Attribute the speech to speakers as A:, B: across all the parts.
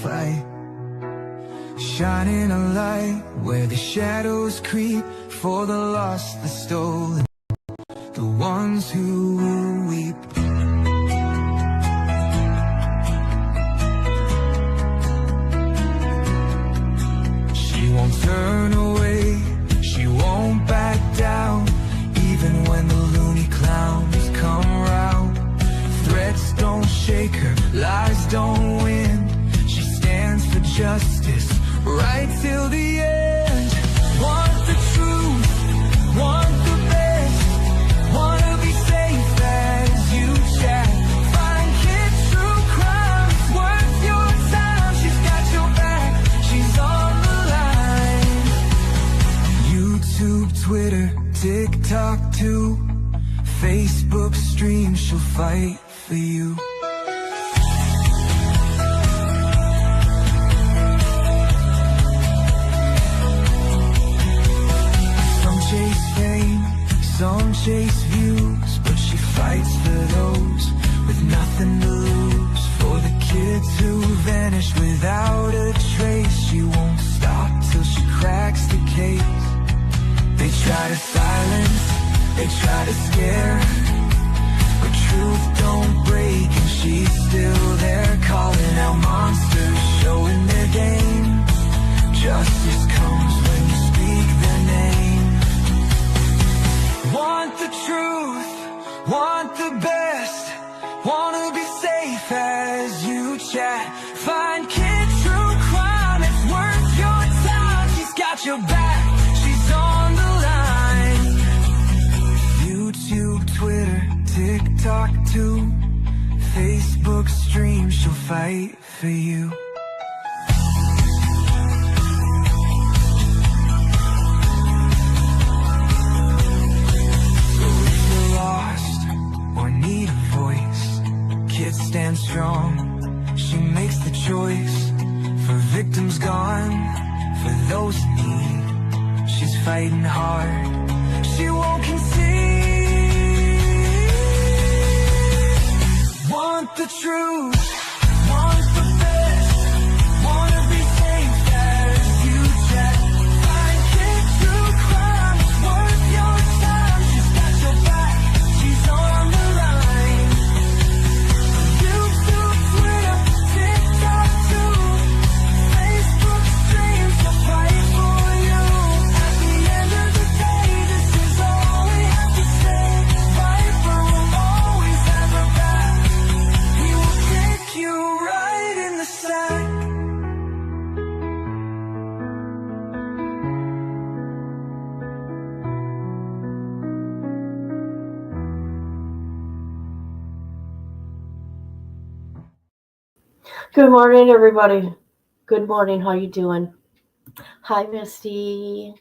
A: fight, shining a light where the shadows creep, for the lost, the stolen, the ones who will weep. She won't turn away, she won't back down, even when the loony clowns come round. Threats don't shake her, lies don't win. She stands for justice, right till the end. Want the truth, want the best, wanna be safe as you chat. Find kids true crime, it's worth your time. She's got your back, she's on the line. YouTube, Twitter, TikTok too, Facebook stream, she'll fight for you. Some chase fame, some chase views, but she fights for those with nothing to lose. For the kids who vanish without a trace, she won't stop till she cracks the case. They try to silence, they try to scare, but truth don't break and she's still there, calling out monsters, showing their game. Justice comes when you speak their name. Want the truth, want the best, wanna be safe as you chat. Find kid true crime, it's worth your time. She's got your back, she's on the line. YouTube, Twitter, TikTok too, Facebook stream, she'll fight for you. So if you're lost or need a voice, kids stand strong, she makes the choice. For victims gone, for those in need, she's fighting hard, she won't concede. Want the truth, want the best, wanna be safe as you chat. Find kids true crime, it's worth your time. She's got your back, she's on the line. YouTube, Twitter, TikTok too, Facebook streams, she'll fight for you. At the end of the day, this is all we have to say. Viper will always have her back, we will take you right in the sack.
B: Good morning, everybody. Good morning. How you doing? Hi, Misty.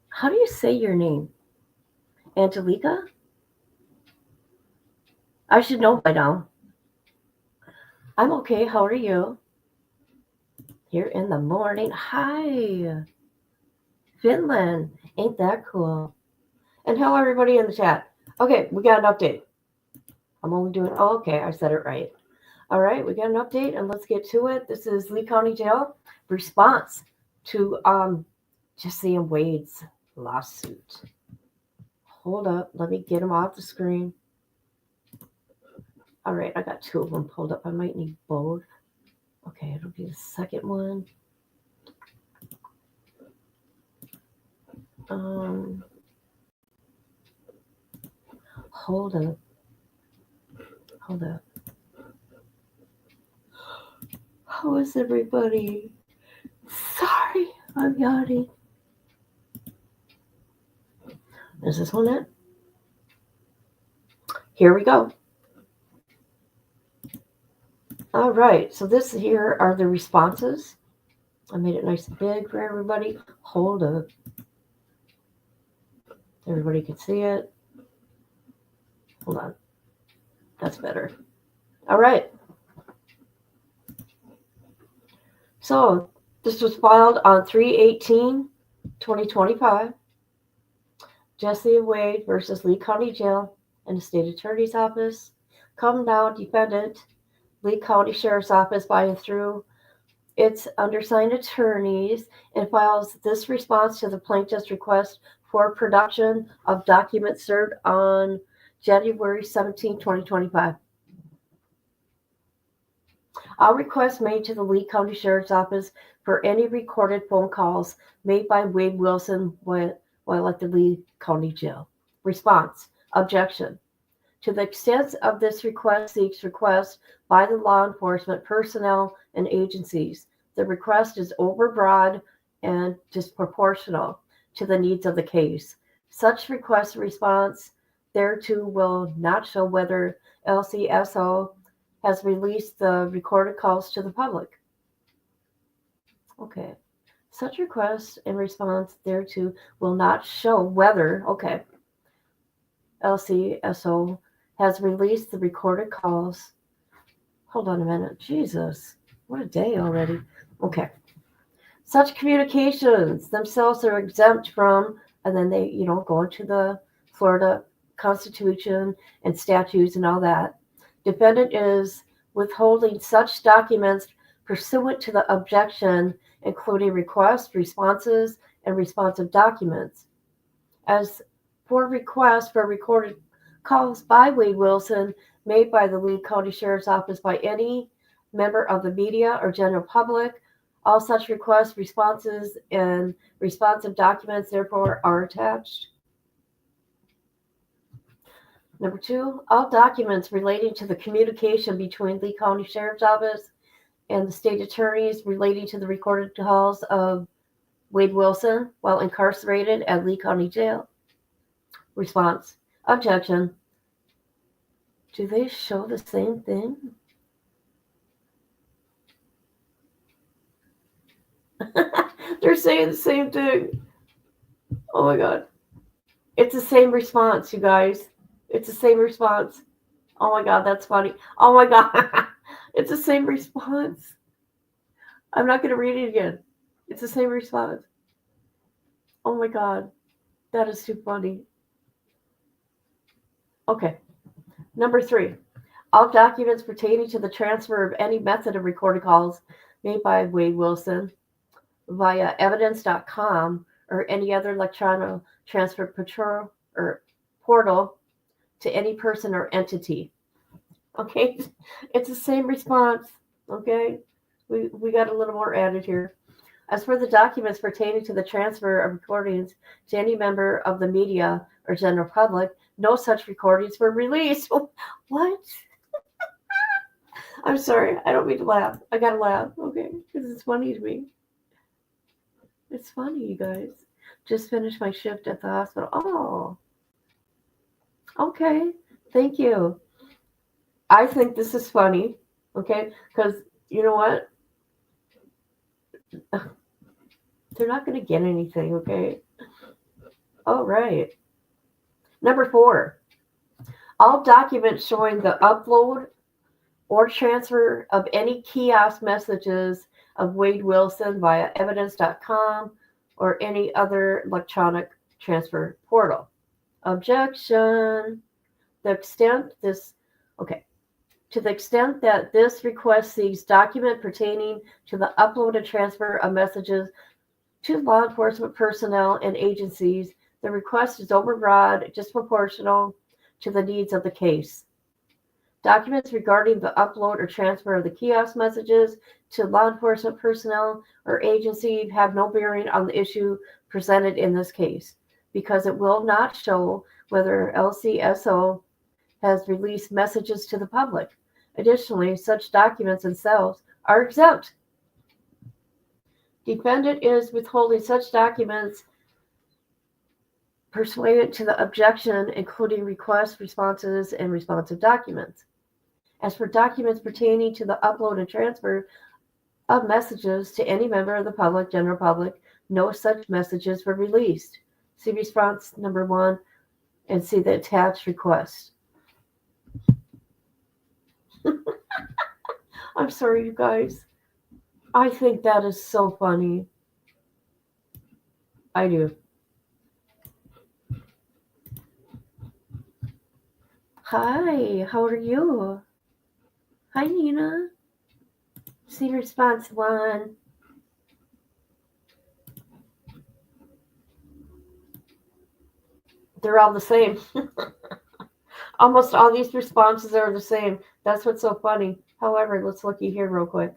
B: How do you say your name? Angelica? I should know by now. I'm okay. How are you? Here in the morning. Hi, Finland. Ain't that cool? And hello, everybody in the chat. Okay, we got an update. I'm only doing, oh, okay, I said it right. All right, we got an update, and let's get to it. This is Lee County Jail response to Jesse and Wade's lawsuit. Hold up, let me get them off the screen. All right, I got two of them pulled up. I might need both. Okay, it'll be the second one. Hold up. Hold up. How is everybody? Sorry, I'm yawning. Is this one it? Here we go. All right, so this here are the responses. I made it nice and big for everybody. Hold up. Everybody can see it. Hold on. That's better. All right. So this was filed on 3/18/2025. Jesse and Wade versus Lee County Jail and the State Attorney's Office. Come now, defendant Lee County Sheriff's Office by and through its undersigned attorneys and files this response to the plaintiff's request for production of documents served on January 17, 2025. All requests made to the Lee County Sheriff's Office for any recorded phone calls made by Wade Wilson while at the Lee County Jail. Response: objection. To the extent of this request seeks request by the law enforcement personnel and agencies, the request is overbroad and disproportional to the needs of the case. Such request response thereto will not show whether LCSO has released the recorded calls to the public. Okay. Such request in response thereto will not show whether, LCSO has released the recorded calls. Hold on a minute. Jesus, what a day already. Okay. Such communications themselves are exempt from, and then they, go into the Florida Constitution and statutes and all that. Defendant is withholding such documents pursuant to the objection, including requests, responses, and responsive documents. As for requests for recorded calls by Wade Wilson made by the Lee County Sheriff's Office by any member of the media or general public, all such requests, responses, and responsive documents therefore are attached. Number 2, all documents relating to the communication between Lee County Sheriff's Office and the state attorneys relating to the recorded calls of Wade Wilson while incarcerated at Lee County Jail. Response: objection. Do they show the same thing? They're saying the same thing. Oh my God. It's the same response, you guys. It's the same response. Oh my God, that's funny. Oh my God. It's the same response. I'm not going to read it again. It's the same response. Oh my God. That is too funny. Okay. Number 3. All documents pertaining to the transfer of any method of recorded calls made by Wade Wilson via evidence.com or any other electronic transfer portal to any person or entity. Okay, it's the same response. Okay, we got a little more added here. As for the documents pertaining to the transfer of recordings to any member of the media or general public, no such recordings were released. What? I'm sorry, I don't mean to laugh. I gotta laugh, okay, because it's funny to me. It's funny, you guys. Just finished my shift at the hospital. Oh, okay, thank you. I think this is funny, okay, because you know what? They're not going to get anything, okay? All right. Number 4, all documents showing the upload or transfer of any kiosk messages of Wade Wilson via evidence.com or any other electronic transfer portal. Objection. To the extent that this request seeks document pertaining to the upload and transfer of messages to law enforcement personnel and agencies, the request is overbroad, disproportional to the needs of the case. Documents regarding the upload or transfer of the kiosk messages to law enforcement personnel or agency have no bearing on the issue presented in this case, because it will not show whether LCSO has released messages to the public. Additionally, such documents themselves are exempt. Defendant is withholding such documents pursuant to the objection, including requests, responses, and responsive documents. As for documents pertaining to the upload and transfer of messages to any member of the public, general public, no such messages were released. See response number 1 and see the attached request. I'm sorry, you guys. I think that is so funny. I do. Hi, how are you? Hi, Nina. See response 1. They're all the same. Almost all these responses are the same. That's what's so funny. However, let's look here real quick.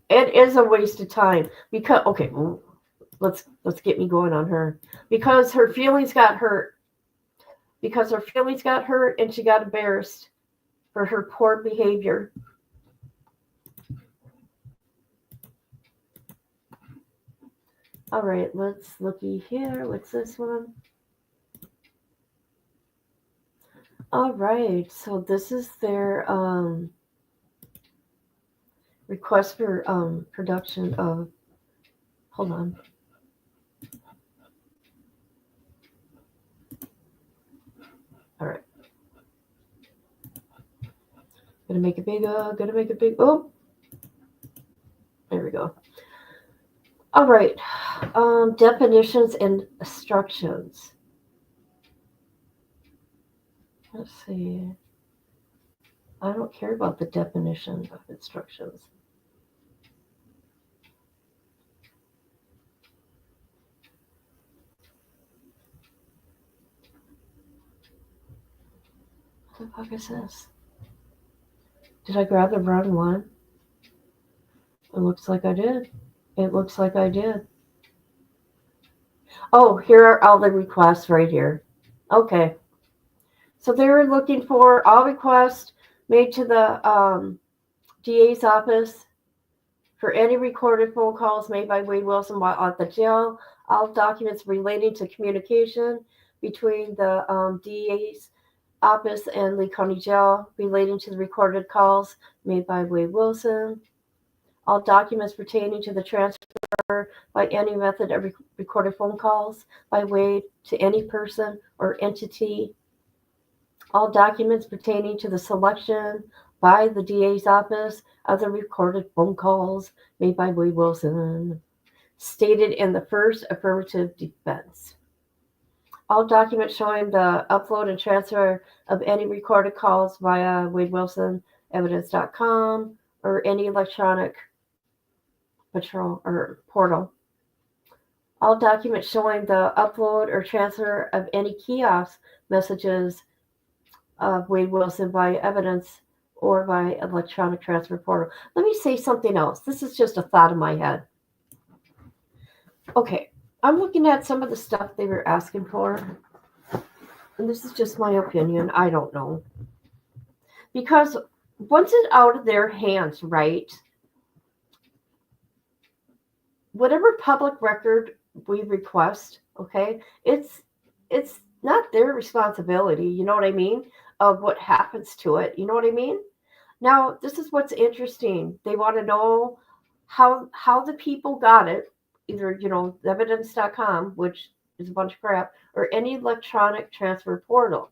B: It is a waste of time because okay, let's get me going on her because her feelings got hurt. Because her feelings got hurt and she got embarrassed for her poor behavior. All right, let's looky here. What's this one? All right, so this is their request for production of. Hold on. All right. Gonna make it big. Oh, there we go. All right. Definitions and instructions. Let's see. I don't care about the definition of instructions. What the fuck is this? Did I grab the wrong one? It looks like I did. Oh, here are all the requests right here. Okay. So they were looking for all requests made to the DA's office for any recorded phone calls made by Wade Wilson while at the jail, all documents relating to communication between the DA's office and Lee County Jail relating to the recorded calls made by Wade Wilson, all documents pertaining to the transfer by any method of recorded phone calls by Wade to any person or entity, all documents pertaining to the selection by the DA's office of the recorded phone calls made by Wade Wilson, stated in the first affirmative defense. All documents showing the upload and transfer of any recorded calls via Wade Wilson evidence.com or any electronic patrol or portal. All documents showing the upload or transfer of any kiosk messages of Wade Wilson by evidence or by electronic transfer portal. Let me say something else. This is just a thought in my head. Okay, I'm looking at some of the stuff they were asking for, and this is just my opinion. I don't know. Because once it's out of their hands, right, whatever public record we request, okay, it's not their responsibility, you know what I mean, of what happens to it, you know what I mean? Now, this is what's interesting. They want to know how the people got it, either, evidence.com, which is a bunch of crap, or any electronic transfer portal.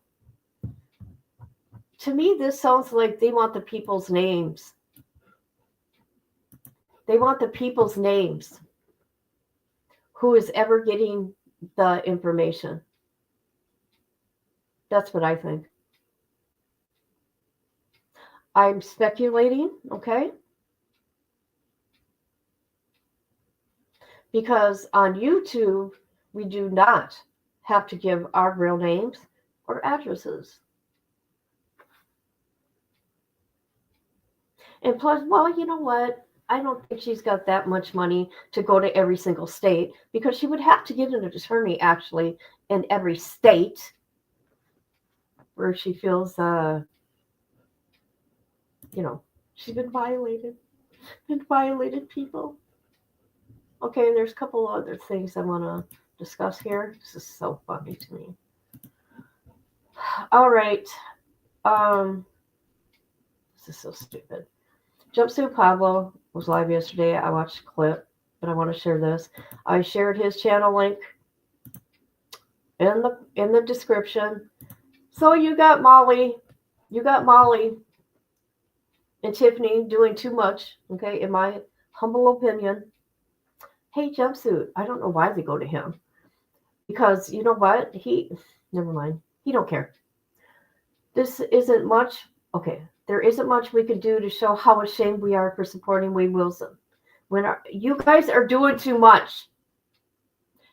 B: To me, this sounds like they want the people's names. They want the people's names. Who is ever getting the information? That's what I think. I'm speculating, okay? Because on YouTube, we do not have to give our real names or addresses. And plus, well, you know what? I don't think she's got that much money to go to every single state because she would have to get an attorney actually in every state where she feels, she's been violated people. Okay, and there's a couple other things I want to discuss here. This is so funny to me. All right. This is so stupid. Jumpsuit Pablo was live yesterday. I watched a clip, but I want to share this. I shared his channel link in the description. So you got Molly and Tiffany doing too much, okay, in my humble opinion. Hey, Jumpsuit, I don't know why they go to him. Because you know what? Never mind. He don't care. This isn't much. Okay, there isn't much we can do to show how ashamed we are for supporting Wade Wilson. You guys are doing too much.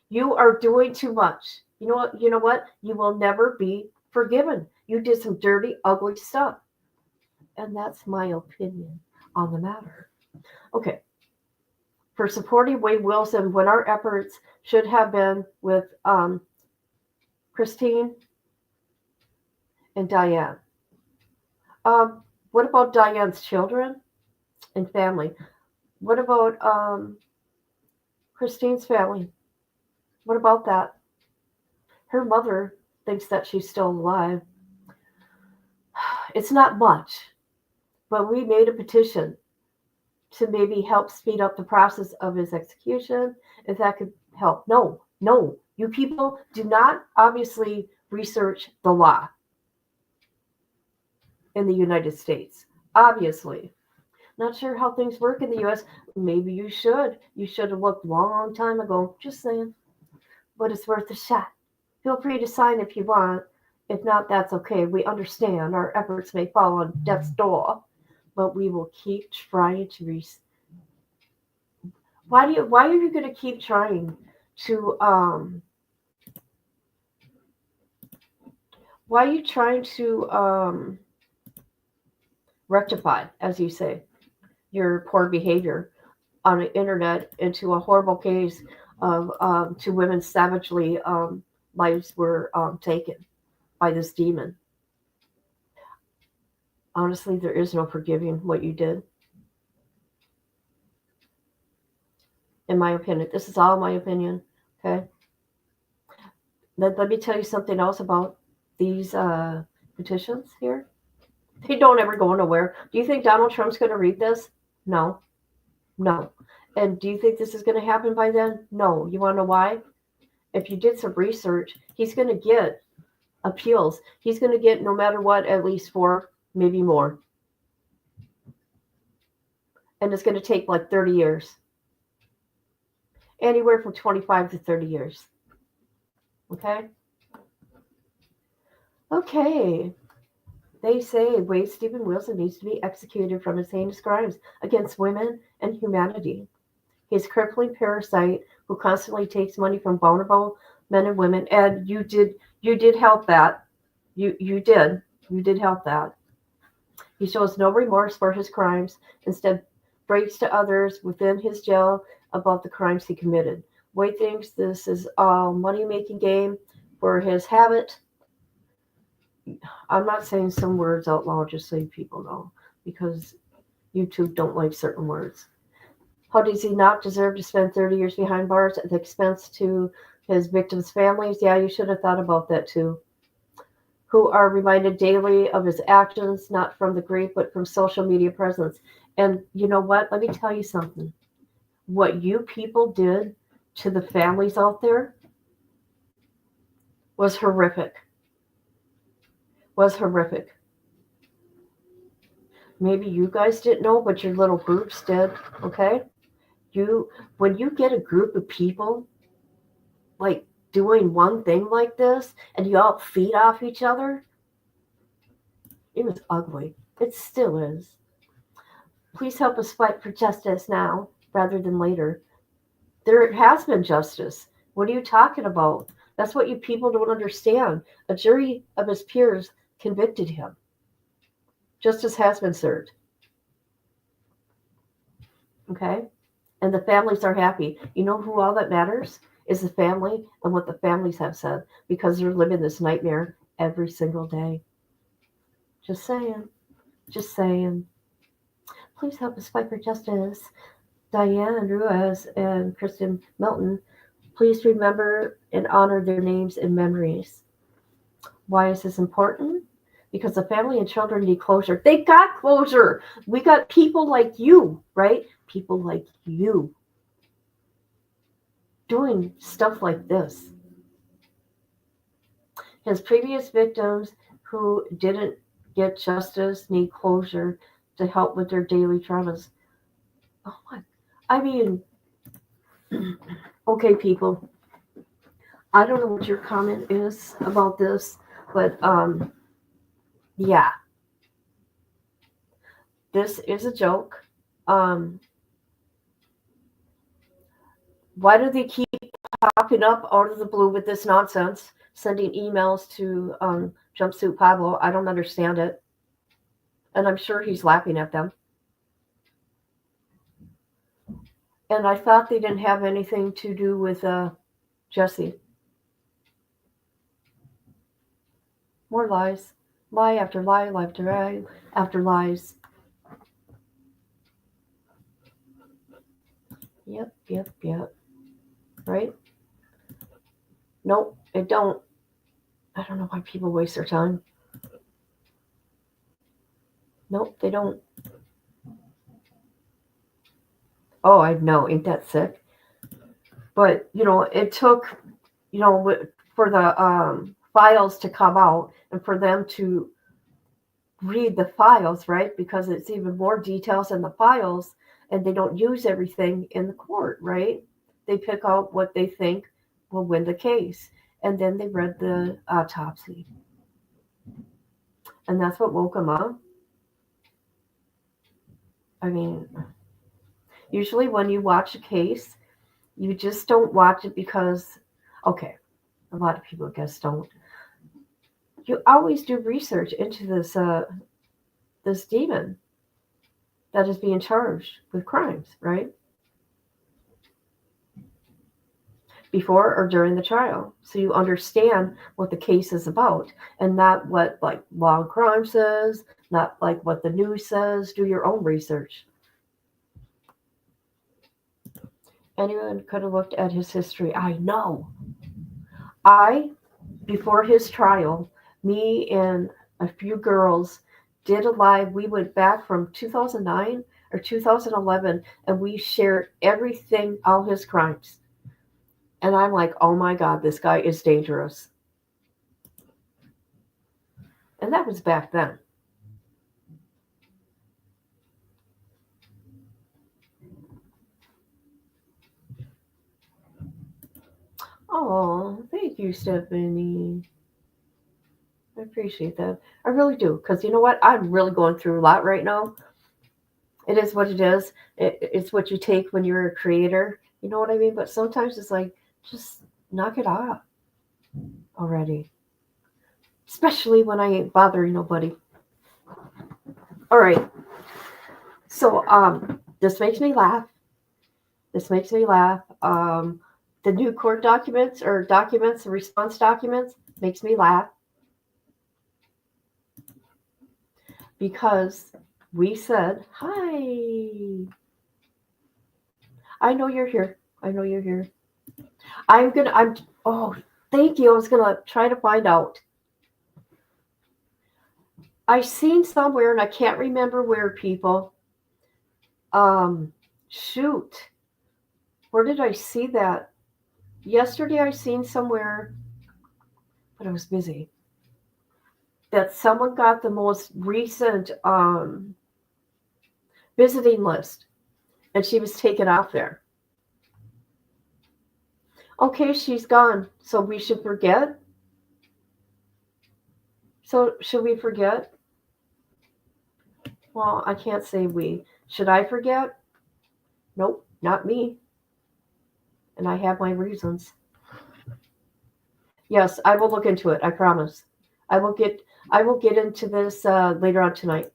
B: You are doing too much. You know what? You know what? You will never be forgiven. You did some dirty, ugly stuff. And that's my opinion on the matter. Okay. For supporting Wade Wilson when our efforts should have been with Christine and Diane. What about Diane's children and family? What about Christine's family? What about that? Her mother thinks that she's still alive. It's not much, but we made a petition to maybe help speed up the process of his execution, if that could help. No, you people do not obviously research the law in the United States. Obviously. Not sure how things work in the US. Maybe you should. You should have looked a long time ago. Just saying. But it's worth a shot. Feel free to sign if you want. If not, that's okay. We understand our efforts may fall on death's door, but we will keep trying to Why are you going to keep trying to why are you trying to rectify, as you say, your poor behavior on the internet into a horrible case of two women savagely lives were taken by this demon? Honestly, there is no forgiving what you did. In my opinion, this is all my opinion. Okay. Let me tell you something else about these petitions here. They don't ever go nowhere. Do you think Donald Trump's going to read this? No. And do you think this is going to happen by then? No. You want to know why? If you did some research, he's going to get appeals. He's going to get, no matter what, at least 4, maybe more. And it's going to take like 30 years. Anywhere from 25 to 30 years. Okay? Okay. They say Wade Stephen Wilson needs to be executed from his heinous crimes against women and humanity. He's a crippling parasite who constantly takes money from vulnerable men and women. And you did help that. You did help that. He shows no remorse for his crimes. Instead, breaks to others within his jail about the crimes he committed. Wade thinks this is a money-making game for his habit. I'm not saying some words out loud just so you people know, because YouTube don't like certain words. How does he not deserve to spend 30 years behind bars at the expense to his victims' families? Yeah, you should have thought about that too. Who are reminded daily of his actions, not from the grave, but from social media presence. And you know what? Let me tell you something. What you people did to the families out there was horrific. Maybe you guys didn't know, but your little groups did, okay? When you get a group of people like doing one thing like this and you all feed off each other, it was ugly. It still is. Please help us fight for justice now rather than later. There has been justice. What are you talking about? That's what you people don't understand. A jury of his peers convicted him. Justice has been served. Okay? And the families are happy. You know who all that matters? Is the family and what the families have said, because they're living this nightmare every single day. Just saying. Please help us fight for justice. Diane Ruiz and Kristen Milton, please remember and honor their names and memories. Why is this important? Because the family and children need closure. They got closure. We got people like you, right? People like you doing stuff like this. His previous victims who didn't get justice need closure to help with their daily traumas. Oh my, I mean, okay, people. I don't know what your comment is about this, but yeah, this is a joke. Um, why do they keep popping up out of the blue with this nonsense, sending emails to Jumpsuit Pablo? I don't understand it. And I'm sure he's laughing at them. And I thought they didn't have anything to do with Jesse. More lies. Lie after lie, lie after lie, after lies. Yep. Right? Nope, it don't. I don't know why people waste their time. Nope, they don't. Oh, I know, ain't that sick? But, it took, for the files to come out and for them to read the files, right? Because it's even more details in the files and they don't use everything in the court, right? They pick out what they think will win the case. And then they read the autopsy. And that's what woke them up. I mean, usually when you watch a case, you just don't watch it because, okay, a lot of people, I guess, don't. You always do research into this demon that is being charged with crimes, right? Before or during the trial. So you understand what the case is about and not what like law and crime says, not like what the news says. Do your own research. Anyone could have looked at his history. I know. Before his trial, me and a few girls did a live. We went back from 2009 or 2011 and we shared everything, all his crimes. And I'm like, oh my God, this guy is dangerous. And that was back then. Oh, thank you, Stephanie. I appreciate that. I really do. Because you know what? I'm really going through a lot right now. It is what it is. It's what you take when you're a creator. You know what I mean? But sometimes it's like, just knock it off already. Especially when I ain't bothering nobody. All right. So this makes me laugh. The new court documents or documents, the response documents, makes me laugh. Because we said, hi. I know you're here. Oh, thank you. I was going to try to find out. I seen somewhere, and I can't remember where, people. Shoot. Where did I see that? Yesterday I seen somewhere, but I was busy, that someone got the most recent visiting list, and she was taken off there. Okay, she's gone, so we should forget? So should we forget? Well, I can't say we. Should I forget? Nope, not me. And I have my reasons. Yes, I will look into it. I promise. I will get into this later on tonight.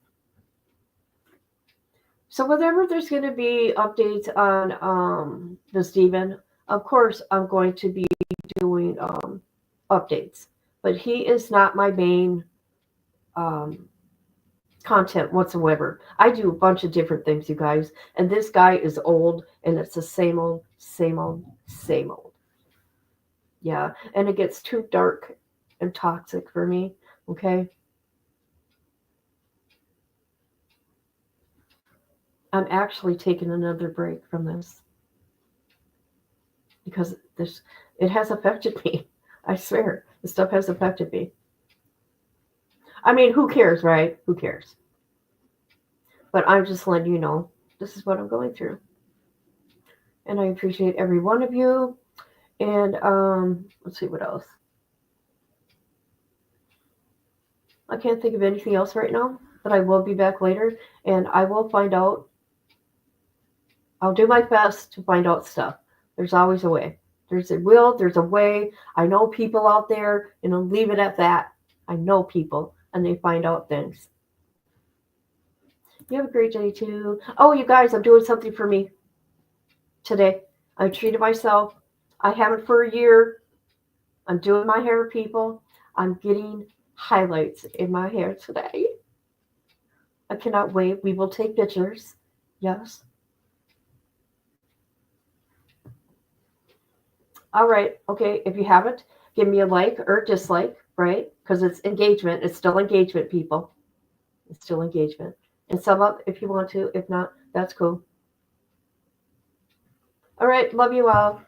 B: So whenever there's going to be updates on this demon, of course I'm going to be doing updates. But he is not my main content whatsoever. I do a bunch of different things, you guys. And this guy is old, and it's the same old. Yeah, and it gets too dark and toxic for me, okay? I'm actually taking another break from this because it has affected me. I swear, this stuff has affected me. I mean, who cares, right? Who cares? But I'm just letting you know this is what I'm going through. And I appreciate every one of you. And let's see what else. I can't think of anything else right now, but I will be back later and I will find out. I'll do my best to find out stuff. There's always a way. There's a will, there's a way. I know people out there, and I'll leave it at that. I know people, and they find out things. You have a great day too. Oh, you guys, I'm doing something for me today. I treated myself. I haven't for a year. I'm doing my hair, people. I'm getting highlights in my hair today. I cannot wait. We will take pictures. Yes. All right. Okay. If you haven't, give me a like or dislike, right? Because it's engagement. It's still engagement, people. It's still engagement. And sum up if you want to. If not, that's cool. All right. Love you all.